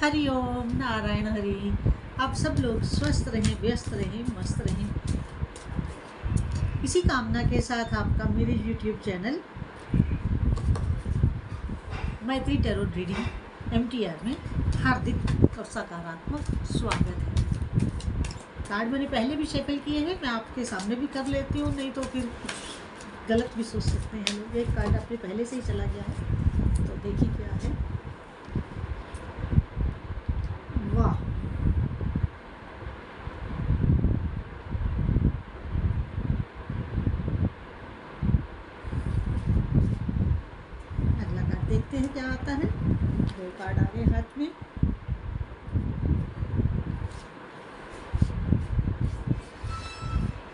हरि ओम नारायण हरि। आप सब लोग स्वस्थ रहें, व्यस्त रहें, मस्त रहें, इसी कामना के साथ आपका मेरे YouTube चैनल मैत्री टैरो रीडिंग MTR में हार्दिक और सकारात्मक स्वागत है। कार्ड मैंने पहले भी शेफल किए हैं, मैं आपके सामने भी कर लेती हूँ, नहीं तो फिर कुछ गलत भी सोच सकते हैं लोग। एक कार्ड आपके पहले से ही चला गया है, तो देखिए क्या है। वाह, अगला कार्ड देखते हैं क्या आता है। दो कार्ड आ गए हाथ में।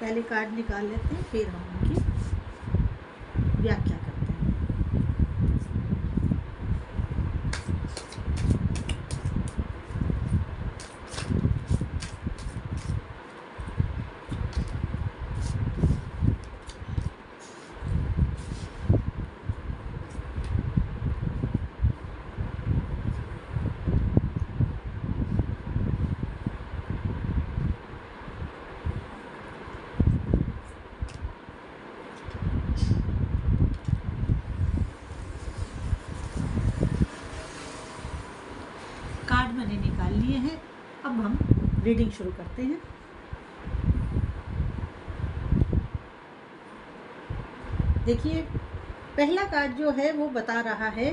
पहले कार्ड निकाल लेते हैं, फिर हम उनकी व्याख्या करते हैं। कार्ड मैंने निकाल लिए हैं, अब हम रीडिंग शुरू करते हैं। देखिए, पहला कार्ड जो है वो बता रहा है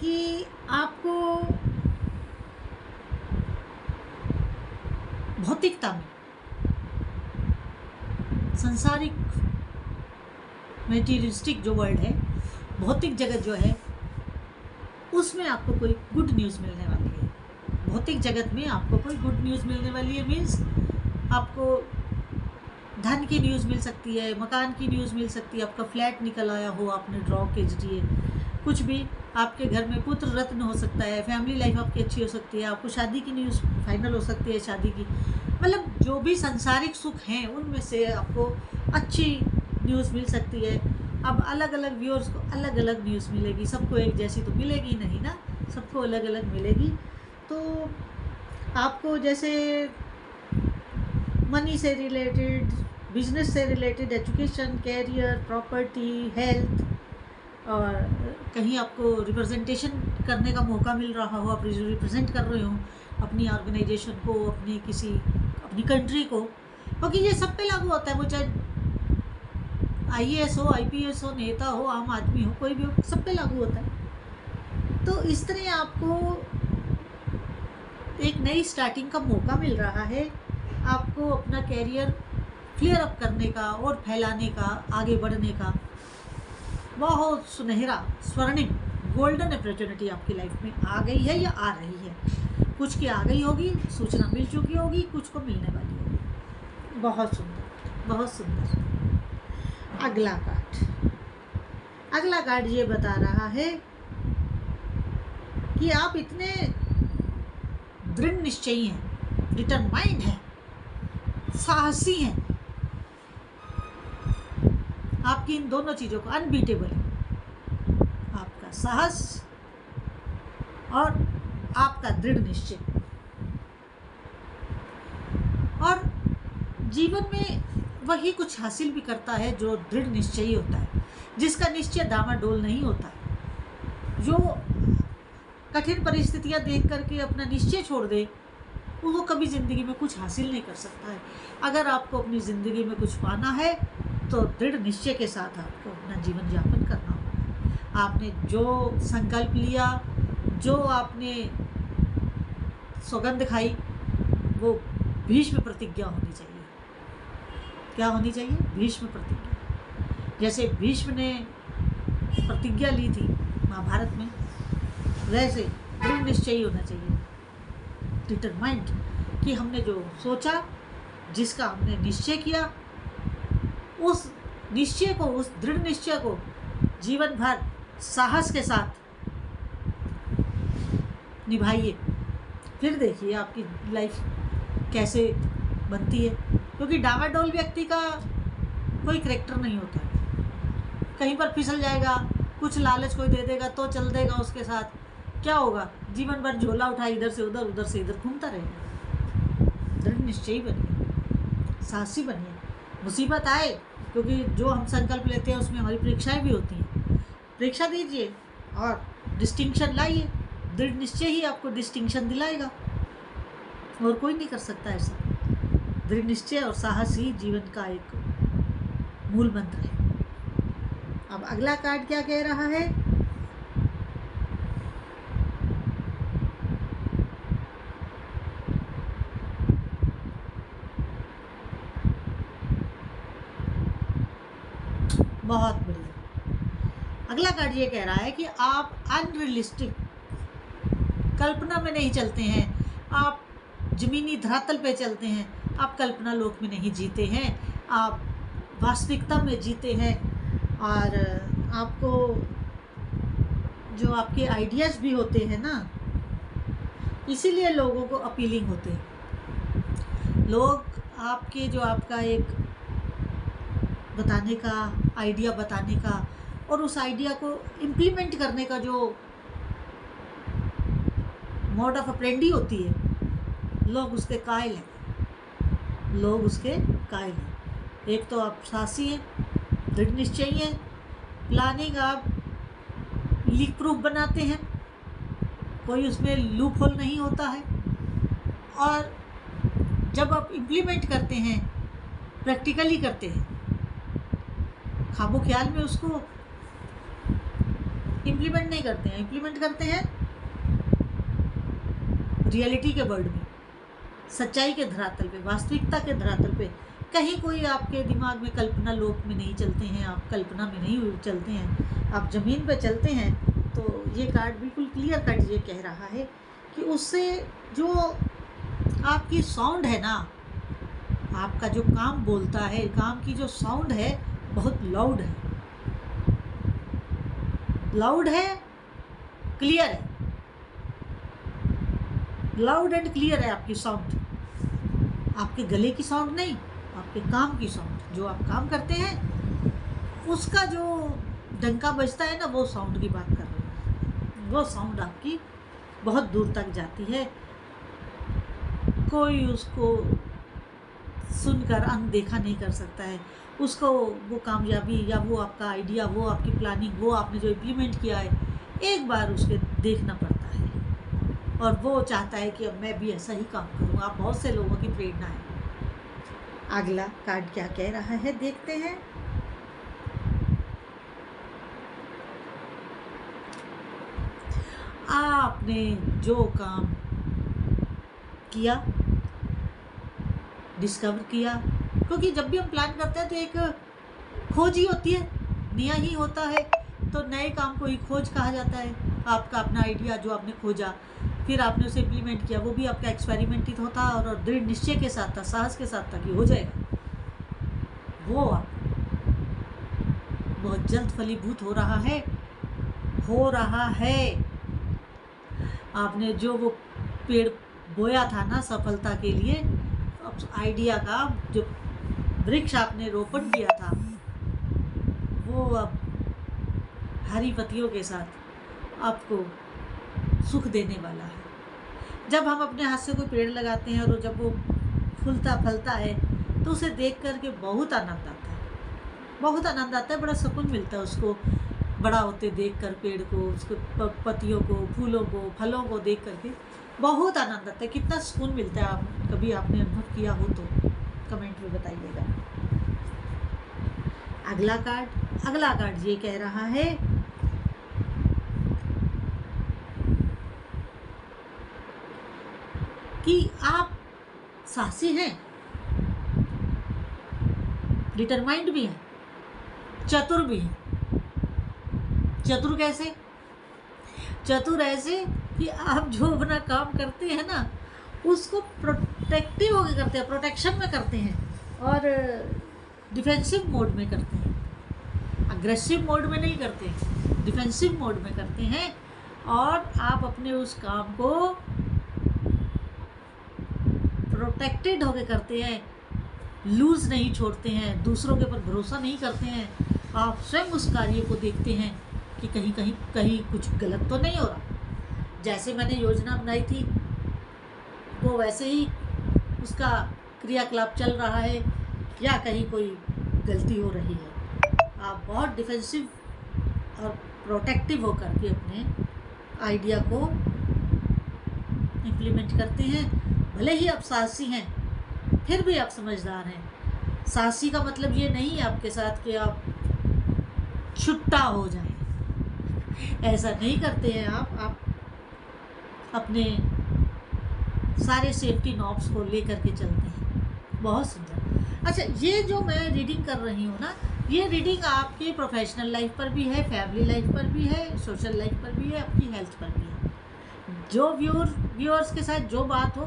कि आपको भौतिकता में, संसारिक मेटीरियलिस्टिक जो वर्ल्ड है, भौतिक जगत जो है, उसमें आपको कोई गुड न्यूज़ मिलने वाली है। भौतिक जगत में आपको कोई गुड न्यूज़ मिलने वाली है, मीन्स आपको धन की न्यूज़ मिल सकती है, मकान की न्यूज़ मिल सकती है, आपका फ्लैट निकल आया हो आपने ड्रॉ के जरिए, कुछ भी, आपके घर में पुत्र रत्न हो सकता है, फैमिली लाइफ आपकी अच्छी हो सकती है, आपको शादी की न्यूज़ फाइनल हो सकती है, शादी की, मतलब जो भी संसारिक सुख हैं उनमें से आपको अच्छी न्यूज़ मिल सकती है। अब अलग अलग व्यूअर्स को अलग अलग न्यूज़ मिलेगी, सबको एक जैसी तो मिलेगी नहीं ना, सबको अलग अलग मिलेगी। तो आपको जैसे मनी से रिलेटेड, बिजनेस से related, education, career, property, health, और कहीं आपको रिप्रेजेंटेशन करने का मौका मिल रहा हो, आप रिप्रेजेंट कर रहे हो अपनी ऑर्गेनाइजेशन को, अपनी कंट्री को, क्योंकि ये सब पे लागू होता है, वो चाहे IAS हो, IPS हो, नेता हो, आम आदमी हो, कोई भी हो, सब पे लागू होता है। तो इस तरह आपको एक नई स्टार्टिंग का मौका मिल रहा है, आपको अपना कैरियर क्लियर अप करने का और फैलाने का, आगे बढ़ने का बहुत सुनहरा, स्वर्णिम, गोल्डन अपॉर्चुनिटी आपकी लाइफ में आ गई है या आ रही है। कुछ की आ गई होगी, सूचना मिल चुकी होगी, कुछ को मिलने वाली होगी। बहुत सुंदर, बहुत सुंदर। अगला कार्ड ये बता रहा है कि आप इतने दृढ़ निश्चयी हैं, डिटरमाइंड हैं, साहसी हैं, आपकी इन दोनों चीज़ों को अनबीटेबल है, आपका साहस और आपका दृढ़ निश्चय। और जीवन में वही कुछ हासिल भी करता है जो दृढ़ निश्चयी होता है, जिसका निश्चय डामाडोल नहीं होता, जो कठिन परिस्थितियां देख करके अपना निश्चय छोड़ दे, वो कभी ज़िंदगी में कुछ हासिल नहीं कर सकता है। अगर आपको अपनी ज़िंदगी में कुछ पाना है तो दृढ़ निश्चय के साथ आपको अपना जीवन यापन करना होगा। आपने जो संकल्प लिया, जो आपने सौगंध खाई, वो भीष्म प्रतिज्ञा होनी चाहिए। क्या होनी चाहिए? भीष्म प्रतिज्ञा। जैसे भीष्म ने प्रतिज्ञा ली थी महाभारत में, वैसे दृढ़ निश्चयी होना चाहिए, डिटरमाइंड, कि हमने जो सोचा, जिसका हमने निश्चय किया, उस निश्चय को, उस दृढ़ निश्चय को जीवन भर साहस के साथ निभाइए। फिर देखिए आपकी लाइफ कैसे बनती है, क्योंकि डावाडोल व्यक्ति का कोई करैक्टर नहीं होता, कहीं पर फिसल जाएगा, कुछ लालच कोई दे देगा तो चल देगा उसके साथ, क्या होगा? जीवन भर झोला उठा इधर से उधर, उधर से इधर घूमता रहेगा। दृढ़ निश्चयी बनिए, साहसी बनिए। मुसीबत आए, क्योंकि जो हम संकल्प लेते हैं उसमें हमारी परीक्षाएं भी होती हैं, परीक्षा दीजिए और डिस्टिंक्शन लाइए। दृढ़ निश्चय ही आपको डिस्टिंक्शन दिलाएगा, और कोई नहीं कर सकता ऐसा। दृढ़ निश्चय और साहस ही जीवन का एक मूल मंत्र है। अब अगला कार्ड क्या कह रहा है? बहुत बढ़िया। अगला कार्ड ये कह रहा है कि आप अनरियलिस्टिक कल्पना में नहीं चलते हैं, आप जमीनी धरातल पे चलते हैं, आप कल्पना लोक में नहीं जीते हैं, आप वास्तविकता में जीते हैं। और आपको जो आपके आइडियाज़ भी होते हैं ना, इसीलिए लोगों को अपीलिंग होते हैं। लोग आपके जो आपका एक बताने का आइडिया, बताने का और उस आइडिया को इम्प्लीमेंट करने का जो मोड ऑफ अप्रेंडी होती है, लोग उसके कायल हैं, लोग उसके कायल हैं। एक तो आप साहसी हैं, दृढ़ निश्चयी हैं, प्लानिंग आप लीक प्रूफ बनाते हैं, कोई उसमें लूप होल नहीं होता है। और जब आप इम्प्लीमेंट करते हैं, प्रैक्टिकली करते हैं, ख्वाबो ख्याल में उसको इम्प्लीमेंट नहीं करते हैं, इम्प्लीमेंट करते हैं रियलिटी के वर्ल्ड में, सच्चाई के धरातल पे, वास्तविकता के धरातल पे। कहीं कोई आपके दिमाग में कल्पना लोक में नहीं चलते हैं, आप कल्पना में नहीं चलते हैं, आप ज़मीन पे चलते हैं। तो ये कार्ड बिल्कुल क्लियर कट ये कह रहा है कि उससे जो आपकी साउंड है ना, आपका जो काम बोलता है, काम की जो साउंड है बहुत लाउड है, लाउड है, क्लियर है, लाउड एंड क्लियर है आपकी साउंड। आपके गले की साउंड नहीं, आपके काम की साउंड। जो आप काम करते हैं उसका जो डंका बजता है ना, वो साउंड की बात कर रहे हैं। वो साउंड आपकी बहुत दूर तक जाती है, कोई उसको सुनकर अनदेखा नहीं कर सकता है। उसको वो कामयाबी या वो आपका आइडिया, वो आपकी प्लानिंग, वो आपने जो इम्प्लीमेंट किया है, एक बार उसके देखना पड़ता है और वो चाहता है कि अब मैं भी ऐसा ही काम करूँ। आप बहुत से लोगों की प्रेरणा है। अगला कार्ड क्या कह रहा है देखते हैं। आपने जो काम किया, डिस्कवर किया, क्योंकि जब भी हम प्लान करते हैं तो एक खोज ही होती है, नया ही होता है, तो नए काम को ही खोज कहा जाता है। आपका अपना आइडिया जो आपने खोजा, फिर आपने उसे इम्प्लीमेंट किया, वो भी आपका एक्सपेरिमेंट ही होता और दृढ़ निश्चय के साथ था, साहस के साथ था कि हो जाएगा। वो आप बहुत जल्द फलीभूत हो रहा है, हो रहा है। आपने जो वो पेड़ बोया था ना सफलता के लिए, अब आइडिया का जो वृक्ष आपने रोपण किया था, वो अब हरी पत्तियों के साथ आपको सुख देने वाला है। जब हम अपने हाथ से कोई पेड़ लगाते हैं और जब वो फूलता फलता है तो उसे देख कर के बहुत आनंद आता है, बहुत आनंद आता है, बड़ा सुकून मिलता है उसको बड़ा होते देख कर, पेड़ को, उसको पत्तियों को, फूलों को, फलों को देख करके बहुत आनंद आता है। कितना सुकून मिलता है, आप कभी आपने अनुभव किया हो तो कमेंट में बताइएगा। अगला कार्ड ये कह रहा है कि आप साहसी हैं, डिटरमाइंड भी हैं, चतुर भी हैं। चतुर कैसे? चतुर ऐसे कि आप जो अपना काम करते हैं ना, उसको प्रोटेक्टिव होकर करते हैं, प्रोटेक्शन में करते हैं और डिफेंसिव मोड में करते हैं। अग्रेसिव मोड में नहीं करते, डिफेंसिव मोड में करते हैं। और आप अपने उस काम को प्रोटेक्टेड होकर करते हैं, लूज़ नहीं छोड़ते हैं, दूसरों के ऊपर भरोसा नहीं करते हैं। आप स्वयं उस कार्य को देखते हैं कि कहीं कहीं कहीं कुछ गलत तो नहीं हो रहा, जैसे मैंने योजना बनाई थी वो वैसे ही उसका क्रियाकलाप चल रहा है या कहीं कोई गलती हो रही है। आप बहुत डिफेंसिव और प्रोटेक्टिव होकर के अपने आइडिया को इम्प्लीमेंट करते हैं। भले ही आप साहसी हैं फिर भी आप समझदार हैं। साहसी का मतलब ये नहीं है आपके साथ कि आप छुट्टा हो जाएं, ऐसा नहीं करते हैं आप अपने सारे सेफ्टी नॉब्स को लेकर के चलते हैं। बहुत सुंदर। अच्छा, ये जो मैं रीडिंग कर रही हूँ ना, ये रीडिंग आपकी प्रोफेशनल लाइफ पर भी है, फैमिली लाइफ पर भी है, सोशल लाइफ पर भी है, अपनी हेल्थ पर भी है। जो व्यूअर्स के साथ जो बात हो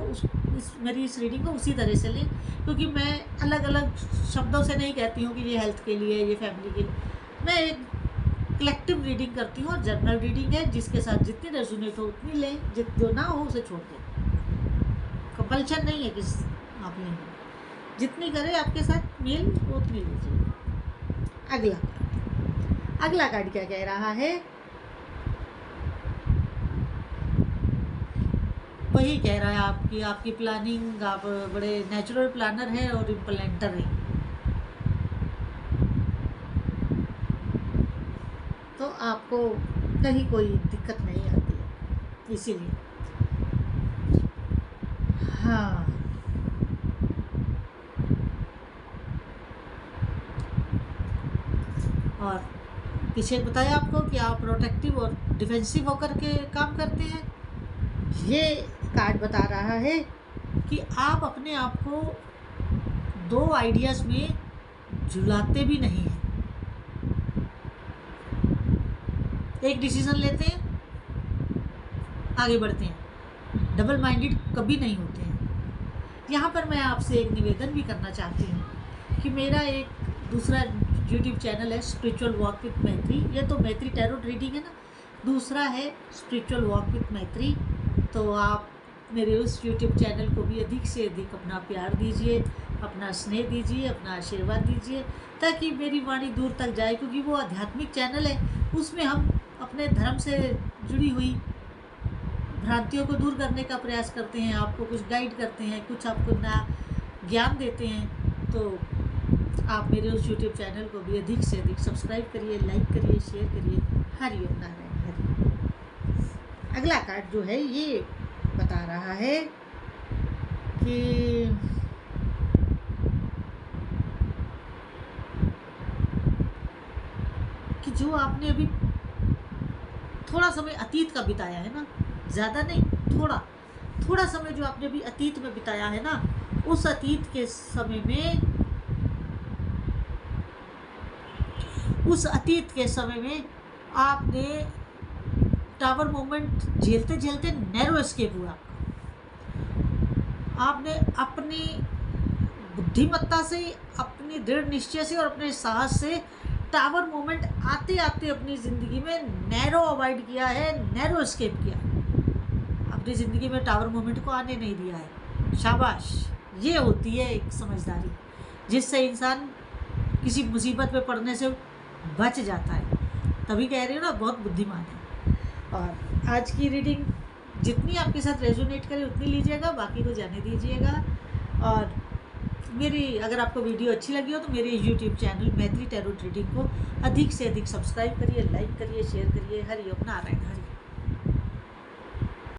मेरी इस रीडिंग को उसी तरह से लें, क्योंकि मैं अलग अलग शब्दों से नहीं कहती हूँ कि ये हेल्थ के लिए, ये फैमिली के लिए। मैं एक कलेक्टिव रीडिंग करती हूँ और जनरल रीडिंग है, जिसके साथ जितनी रेजोनेट हो उतनी लें, जो ना हो उसे छोड़ दें। कंपल्शन नहीं है कि आप लें, जितनी करे आपके साथ मेल उतनी लीजिए। अगला कार्ड क्या कह रहा है? वही कह रहा है आपकी प्लानिंग, आप बड़े नेचुरल प्लानर हैं और इम्प्लेंटर हैं, तो आपको कहीं कोई दिक्कत नहीं आती है, इसीलिए। हाँ, और पीछे बताया आपको कि आप प्रोटेक्टिव और डिफेंसिव होकर के काम करते हैं। ये कार्ड बता रहा है कि आप अपने आप को दो आइडियाज़ में झुलाते भी नहीं हैं। एक डिसीजन लेते हैं, आगे बढ़ते हैं, डबल माइंडेड कभी नहीं होते हैं। यहाँ पर मैं आपसे एक निवेदन भी करना चाहती हूँ कि मेरा एक दूसरा यूट्यूब चैनल है स्पिरिचुअल वॉक विथ मैत्री। ये तो मैत्री टैरो रीडिंग है ना, दूसरा है स्पिरिचुअल वॉक विथ मैत्री। तो आप मेरे उस यूट्यूब चैनल को भी अधिक से अधिक अपना प्यार दीजिए, अपना स्नेह दीजिए, अपना आशीर्वाद दीजिए, ताकि मेरी वाणी दूर तक जाए, क्योंकि वो आध्यात्मिक चैनल है। उसमें हम अपने धर्म से जुड़ी हुई भ्रांतियों को दूर करने का प्रयास करते हैं, आपको कुछ गाइड करते हैं, कुछ आपको नया ज्ञान देते हैं। तो आप मेरे उस यूट्यूब चैनल को भी अधिक से अधिक सब्सक्राइब करिए, लाइक करिए, शेयर करिए। हरिओम नारायण हरि। अगला कार्ड जो है ये बता रहा है कि जो आपने अभी थोड़ा समय अतीत का बिताया है ना, ज़्यादा नहीं, थोड़ा समय जो आपने अभी अतीत में बिताया है ना, उस अतीत के समय में आपने टावर मोमेंट झेलते झेलते नैरो एस्केप हुआ। आपने अपनी बुद्धिमत्ता से, अपनी दृढ़ निश्चय से और अपने साहस से टावर मोमेंट आते आते अपनी ज़िंदगी में नैरो अवॉइड किया है, नैरो एस्केप किया, अपनी ज़िंदगी में टावर मोमेंट को आने नहीं दिया है। शाबाश, ये होती है एक समझदारी, जिससे इंसान किसी मुसीबत में पड़ने से बच जाता है। तभी कह रही हूँ ना, बहुत बुद्धिमान है। और आज की रीडिंग जितनी आपके साथ रेजोनेट करे उतनी लीजिएगा, बाकी को जाने दीजिएगा। और मेरी अगर आपको वीडियो अच्छी लगी हो तो मेरे यूट्यूब चैनल मैत्री टैरो रीडिंग को अधिक से अधिक सब्सक्राइब करिए, लाइक करिए, शेयर करिए। हरिओम नारायण हरि।